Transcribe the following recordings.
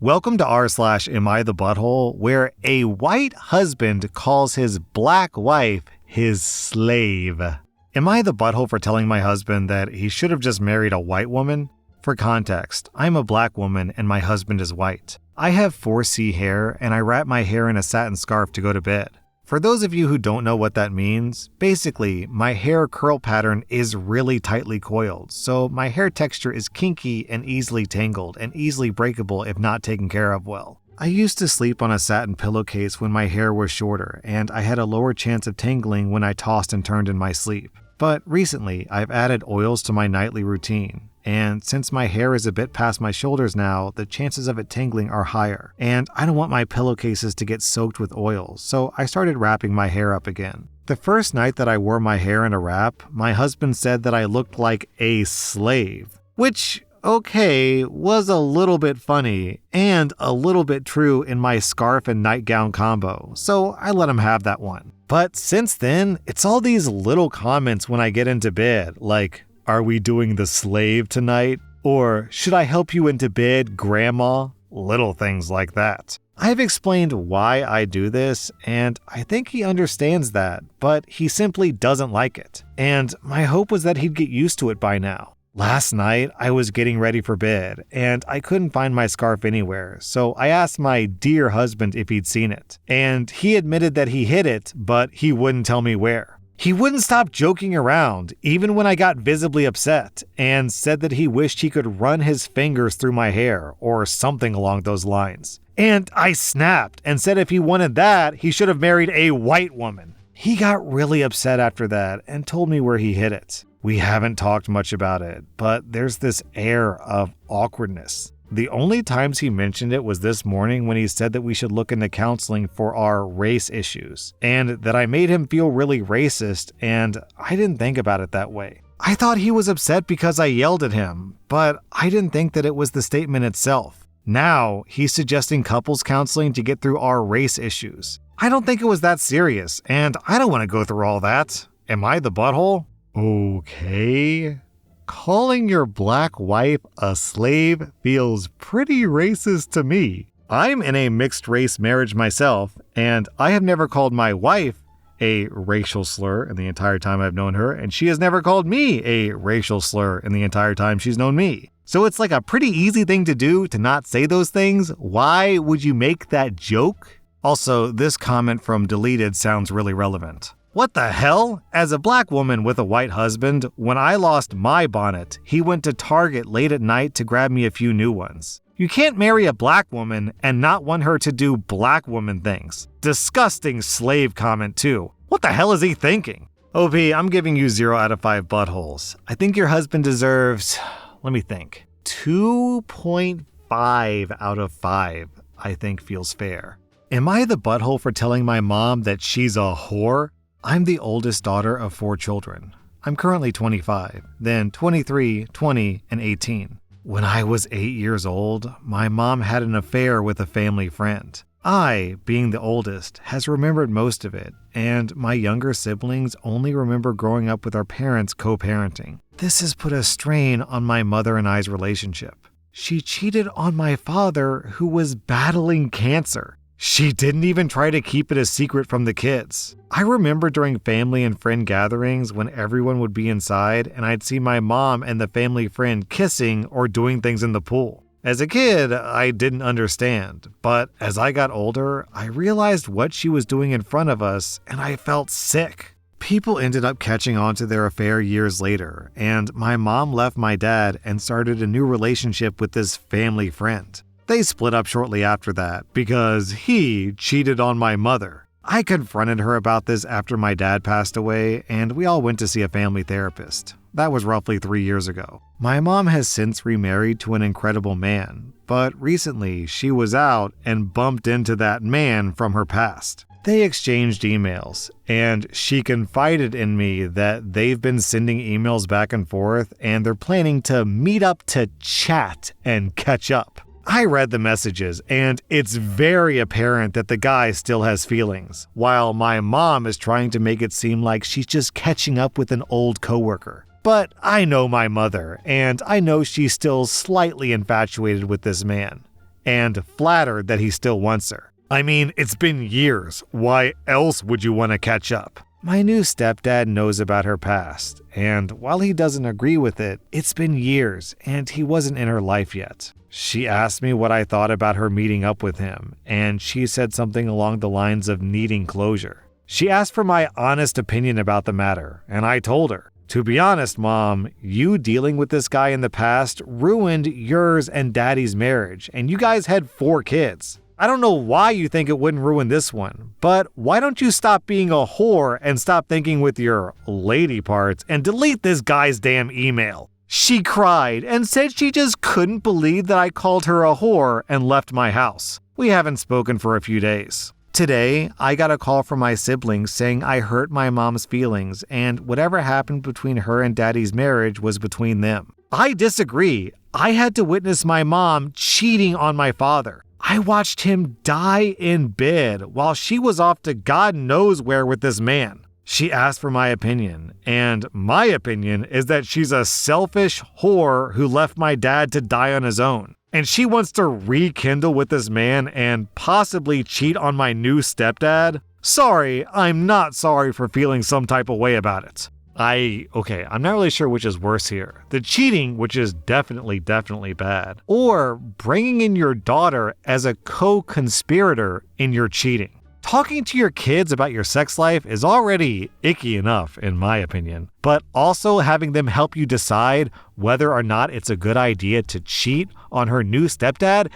Welcome to rSlash Am I the Butthole, where a white husband calls his black wife his slave. Am I the butthole for telling my husband that he should have just married a white woman? For context, I'm a black woman and my husband is white. I have 4C hair and I wrap my hair in a satin scarf to go to bed. For those of you who don't know what that means, basically, my hair curl pattern is really tightly coiled, so my hair texture is kinky and easily tangled and easily breakable if not taken care of well. I used to sleep on a satin pillowcase when my hair was shorter, and I had a lower chance of tangling when I tossed and turned in my sleep. But recently, I've added oils to my nightly routine, and since my hair is a bit past my shoulders now, the chances of it tangling are higher, and I don't want my pillowcases to get soaked with oils, so I started wrapping my hair up again. The first night that I wore my hair in a wrap, my husband said that I looked like a slave, which, okay, was a little bit funny and a little bit true in my scarf and nightgown combo, so I let him have that one. But since then, it's all these little comments when I get into bed, like, "Are we doing the slave tonight?" Or, "Should I help you into bed, Grandma?" Little things like that. I've explained why I do this, and I think he understands that, but he simply doesn't like it. And my hope was that he'd get used to it by now. Last night, I was getting ready for bed, and I couldn't find my scarf anywhere, so I asked my dear husband if he'd seen it. And he admitted that he hid it, but he wouldn't tell me where. He wouldn't stop joking around, even when I got visibly upset, and said that he wished he could run his fingers through my hair, or something along those lines. And I snapped and said if he wanted that, he should have married a white woman. He got really upset after that and told me where he hid it. We haven't talked much about it, but there's this air of awkwardness. The only times he mentioned it was this morning when he said that we should look into counseling for our race issues, and that I made him feel really racist, and I didn't think about it that way. I thought he was upset because I yelled at him, but I didn't think that it was the statement itself. Now, he's suggesting couples counseling to get through our race issues. I don't think it was that serious, and I don't want to go through all that. Am I the butthole? Okay. Calling your black wife a slave feels pretty racist to me. I'm in a mixed-race marriage myself, and I have never called my wife a racial slur in the entire time I've known her, and she has never called me a racial slur in the entire time she's known me. So it's like a pretty easy thing to do to not say those things. Why would you make that joke? Also, this comment from Deleted sounds really relevant. What the hell? As a black woman with a white husband, when I lost my bonnet, he went to Target late at night to grab me a few new ones. You can't marry a black woman and not want her to do black woman things. Disgusting slave comment too. What the hell is he thinking? OP, I'm giving you 0 out of 5 buttholes. I think your husband deserves, let me think, 2.5 out of 5, I think feels fair. Am I the butthole for telling my mom that she's a whore? I'm the oldest daughter of 4 children. I'm currently 25, then 23, 20, and 18. When I was 8 years old, my mom had an affair with a family friend. I, being the oldest, has remembered most of it, and my younger siblings only remember growing up with our parents co-parenting. This has put a strain on my mother and I's relationship. She cheated on my father, who was battling cancer. She didn't even try to keep it a secret from the kids. I remember during family and friend gatherings when everyone would be inside and I'd see my mom and the family friend kissing or doing things in the pool. As a kid, I didn't understand, but as I got older, I realized what she was doing in front of us and I felt sick. People ended up catching on to their affair years later, and my mom left my dad and started a new relationship with this family friend. They split up shortly after that because he cheated on my mother. I confronted her about this after my dad passed away, and we all went to see a family therapist. That was roughly 3 years ago. My mom has since remarried to an incredible man, but recently she was out and bumped into that man from her past. They exchanged emails, and she confided in me that they've been sending emails back and forth, and they're planning to meet up to chat and catch up. I read the messages, and it's very apparent that the guy still has feelings, while my mom is trying to make it seem like she's just catching up with an old coworker. But I know my mother, and I know she's still slightly infatuated with this man. and flattered that he still wants her. I mean, it's been years. Why else would you want to catch up? My new stepdad knows about her past, and while he doesn't agree with it, it's been years and he wasn't in her life yet. She asked me what I thought about her meeting up with him, and she said something along the lines of needing closure. She asked for my honest opinion about the matter, and I told her, to be honest, Mom, you dealing with this guy in the past ruined yours and Daddy's marriage, and you guys had 4 kids. I don't know why you think it wouldn't ruin this one, but why don't you stop being a whore and stop thinking with your lady parts and delete this guy's damn email? She cried and said she just couldn't believe that I called her a whore and left my house. We haven't spoken for a few days. Today, I got a call from my siblings saying I hurt my mom's feelings and whatever happened between her and Daddy's marriage was between them. I disagree. I had to witness my mom cheating on my father. I watched him die in bed while she was off to God knows where with this man. She asked for my opinion, and my opinion is that she's a selfish whore who left my dad to die on his own. And she wants to rekindle with this man and possibly cheat on my new stepdad? Sorry, I'm not sorry for feeling some type of way about it. I'm not really sure which is worse here. The cheating, which is definitely bad, or bringing in your daughter as a co-conspirator in your cheating. Talking to your kids about your sex life is already icky enough, in my opinion, but also having them help you decide whether or not it's a good idea to cheat on her new stepdad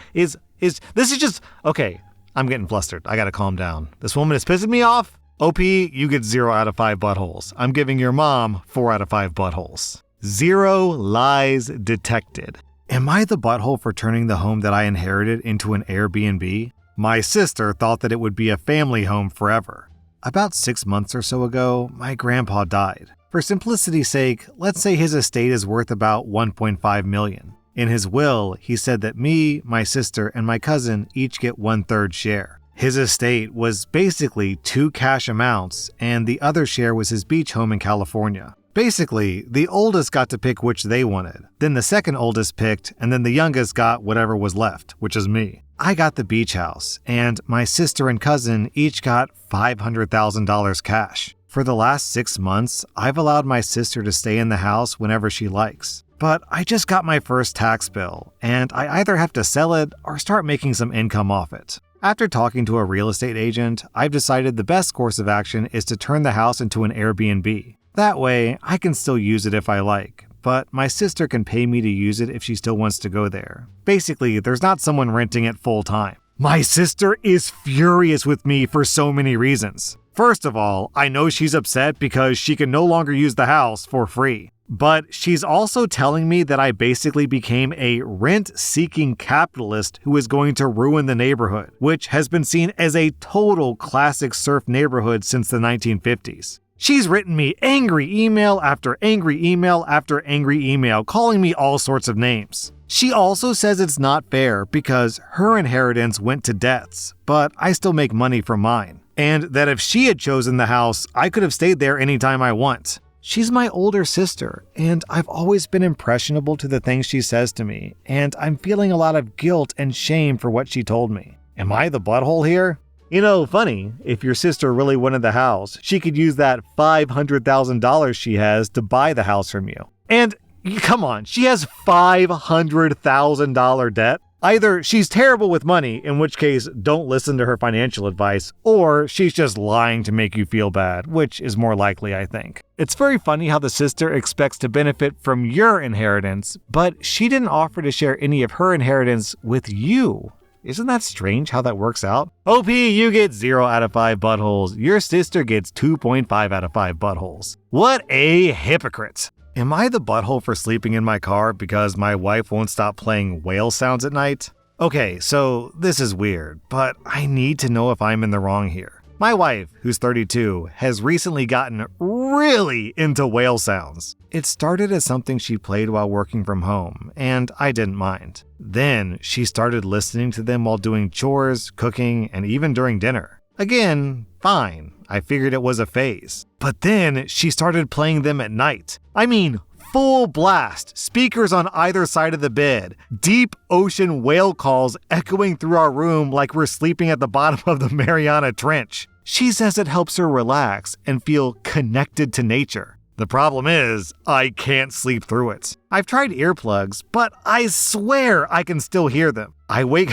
okay, I'm getting flustered. I gotta calm down. This woman is pissing me off. OP, you get 0 out of 5 buttholes. I'm giving your mom 4 out of 5 buttholes. 0 lies detected. Am I the butthole for turning the home that I inherited into an Airbnb? My sister thought that it would be a family home forever. About 6 months or so ago, my grandpa died. For simplicity's sake, let's say his estate is worth about $1.5 million. In his will, he said that me, my sister, and my cousin each get 1/3 share. His estate was basically 2 cash amounts, and the other share was his beach home in California. Basically, the oldest got to pick which they wanted, then the second oldest picked, and then the youngest got whatever was left, which is me. I got the beach house, and my sister and cousin each got $500,000 cash. For the last 6 months, I've allowed my sister to stay in the house whenever she likes. But I just got my first tax bill, and I either have to sell it or start making some income off it. After talking to a real estate agent, I've decided the best course of action is to turn the house into an Airbnb. That way, I can still use it if I like, but my sister can pay me to use it if she still wants to go there. Basically, there's not someone renting it full time. My sister is furious with me for so many reasons. First of all, I know she's upset because she can no longer use the house for free. But she's also telling me that I basically became a rent-seeking capitalist who is going to ruin the neighborhood, which has been seen as a total classic surf neighborhood since the 1950s. She's written me angry email after angry email after angry email, calling me all sorts of names. She also says it's not fair because her inheritance went to deaths, but I still make money from mine. And that if she had chosen the house, I could have stayed there anytime I want. She's my older sister, and I've always been impressionable to the things she says to me, and I'm feeling a lot of guilt and shame for what she told me. Am I the butthole here? You know, funny, if your sister really wanted the house, she could use that $500,000 she has to buy the house from you. And come on, she has $500,000 debt? Either she's terrible with money, in which case don't listen to her financial advice, or she's just lying to make you feel bad, which is more likely, I think. It's very funny how the sister expects to benefit from your inheritance, but she didn't offer to share any of her inheritance with you. Isn't that strange how that works out? OP, you get 0 out of 5 buttholes. Your sister gets 2.5 out of 5 buttholes. What a hypocrite. Am I the butthole for sleeping in my car because my wife won't stop playing whale sounds at night? Okay, so this is weird, but I need to know if I'm in the wrong here. My wife, who's 32, has recently gotten really into whale sounds. It started as something she played while working from home, and I didn't mind. Then she started listening to them while doing chores, cooking, and even during dinner. Again, fine. I figured it was a phase. But then she started playing them at night. I mean, full blast, speakers on either side of the bed, deep ocean whale calls echoing through our room like we're sleeping at the bottom of the Mariana Trench. She says it helps her relax and feel connected to nature. The problem is, I can't sleep through it. I've tried earplugs, but I swear I can still hear them. I wake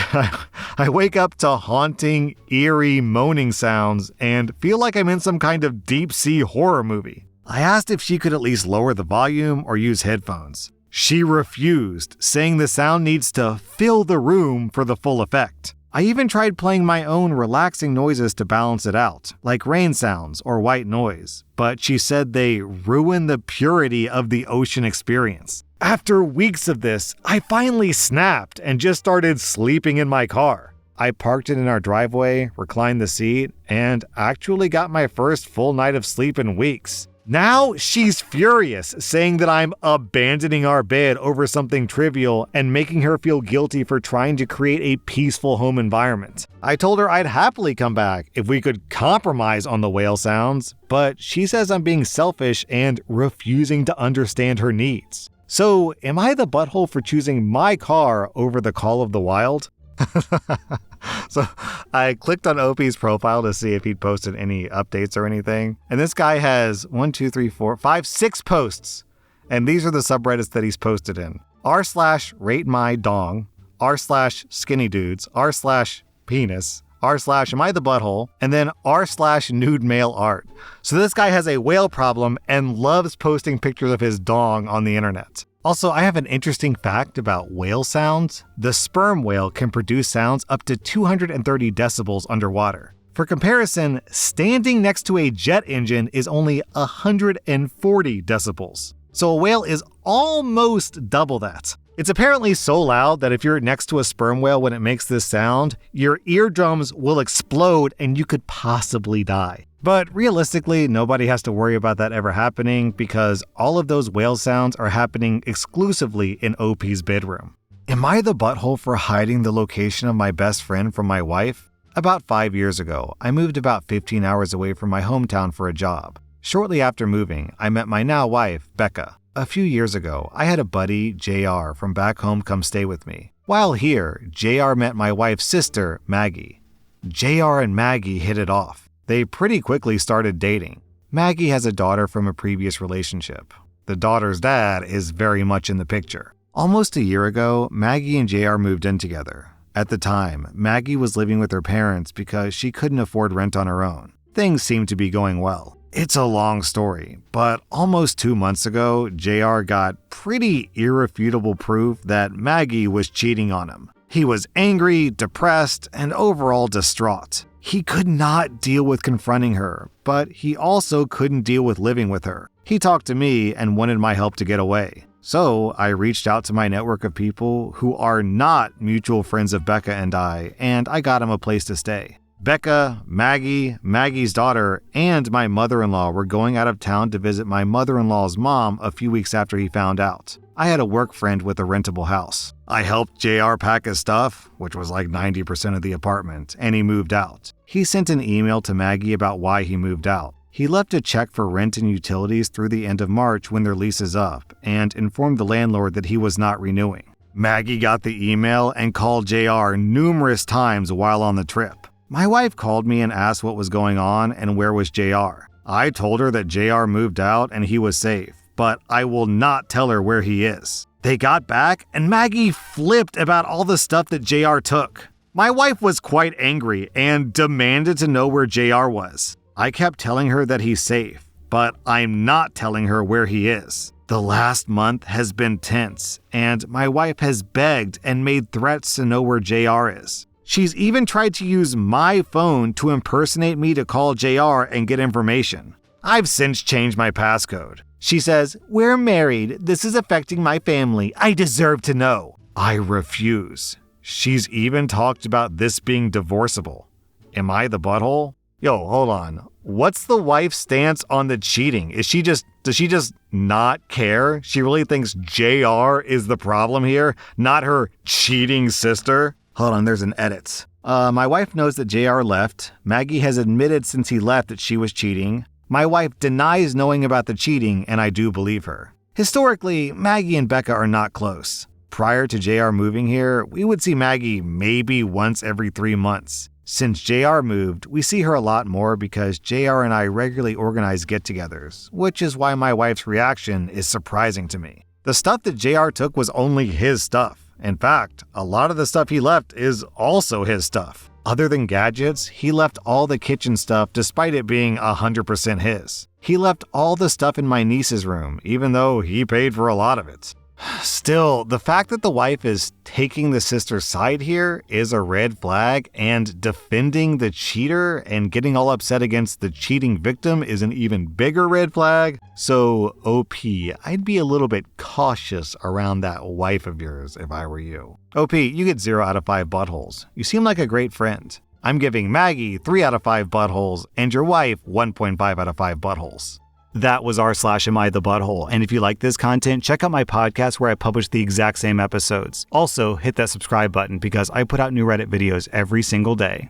up to haunting, eerie moaning sounds and feel like I'm in some kind of deep-sea horror movie. I asked if she could at least lower the volume or use headphones. She refused, saying the sound needs to fill the room for the full effect. I even tried playing my own relaxing noises to balance it out, like rain sounds or white noise, but she said they ruin the purity of the ocean experience. After weeks of this, I finally snapped and just started sleeping in my car. I parked it in our driveway, reclined the seat, and actually got my first full night of sleep in weeks. Now she's furious, saying that I'm abandoning our bed over something trivial and making her feel guilty for trying to create a peaceful home environment. I told her I'd happily come back if we could compromise on the whale sounds, but she says I'm being selfish and refusing to understand her needs. So, am I the butthole for choosing my car over the call of the wild? So I clicked on Opie's profile to see if he'd posted any updates or anything. And this guy has 6 posts. And these are the subreddits that he's posted in. r/rate my dong, r/skinny dudes, r/penis, r/am I the butthole, and then r/nude male art. So this guy has a whale problem and loves posting pictures of his dong on the internet. Also, I have an interesting fact about whale sounds. The sperm whale can produce sounds up to 230 decibels underwater. For comparison, standing next to a jet engine is only 140 decibels. So a whale is almost double that. It's apparently so loud that if you're next to a sperm whale when it makes this sound, your eardrums will explode and you could possibly die. But realistically, nobody has to worry about that ever happening because all of those whale sounds are happening exclusively in OP's bedroom. Am I the butthole for hiding the location of my best friend from my wife? About 5 years ago, I moved about 15 hours away from my hometown for a job. Shortly after moving, I met my now wife, Becca. A few years ago, I had a buddy, JR, from back home come stay with me. While here, JR met my wife's sister, Maggie. JR and Maggie hit it off. They pretty quickly started dating. Maggie has a daughter from a previous relationship. The daughter's dad is very much in the picture. Almost a year ago, Maggie and JR moved in together. At the time, Maggie was living with her parents because she couldn't afford rent on her own. Things seemed to be going well. It's a long story, but almost 2 months ago, JR got pretty irrefutable proof that Maggie was cheating on him. He was angry, depressed, and overall distraught. He could not deal with confronting her, but he also couldn't deal with living with her. He talked to me and wanted my help to get away. So I reached out to my network of people who are not mutual friends of Becca and I got him a place to stay. Becca, Maggie, Maggie's daughter, and my mother-in-law were going out of town to visit my mother-in-law's mom a few weeks after he found out. I had a work friend with a rentable house. I helped JR pack his stuff, which was like 90% of the apartment, and he moved out. He sent an email to Maggie about why he moved out. He left a check for rent and utilities through the end of March when their lease is up, and informed the landlord that he was not renewing. Maggie got the email and called JR numerous times while on the trip. My wife called me and asked what was going on and where was JR. I told her that JR moved out and he was safe, but I will not tell her where he is. They got back and Maggie flipped about all the stuff that JR took. My wife was quite angry and demanded to know where JR was. I kept telling her that he's safe, but I'm not telling her where he is. The last month has been tense, and my wife has begged and made threats to know where JR is. She's even tried to use my phone to impersonate me to call JR and get information. I've since changed my passcode. She says, "We're married. This is affecting my family. I deserve to know." I refuse. She's even talked about this being divorceable. Am I the butthole? Yo, hold on. What's the wife's stance on the cheating? Does she just not care? She really thinks JR is the problem here, not her cheating sister? Hold on, there's an edit. My wife knows that JR left. Maggie has admitted since he left that she was cheating. My wife denies knowing about the cheating, and I do believe her. Historically, Maggie and Becca are not close. Prior to JR moving here, we would see Maggie maybe once every 3 months. Since JR moved, we see her a lot more because JR and I regularly organize get-togethers, which is why my wife's reaction is surprising to me. The stuff that JR took was only his stuff. In fact, a lot of the stuff he left is also his stuff. Other than gadgets, he left all the kitchen stuff despite it being 100% his. He left all the stuff in my niece's room, even though he paid for a lot of it. Still, the fact that the wife is taking the sister's side here is a red flag, and defending the cheater and getting all upset against the cheating victim is an even bigger red flag. So, OP, I'd be a little bit cautious around that wife of yours if I were you. OP, you get 0 out of 5 buttholes. You seem like a great friend. I'm giving Maggie 3 out of 5 buttholes and your wife 1.5 out of 5 buttholes. That was rSlash Am I the Butthole, and if you like this content, check out my podcast where I publish the exact same episodes. Also, hit that subscribe button because I put out new Reddit videos every single day.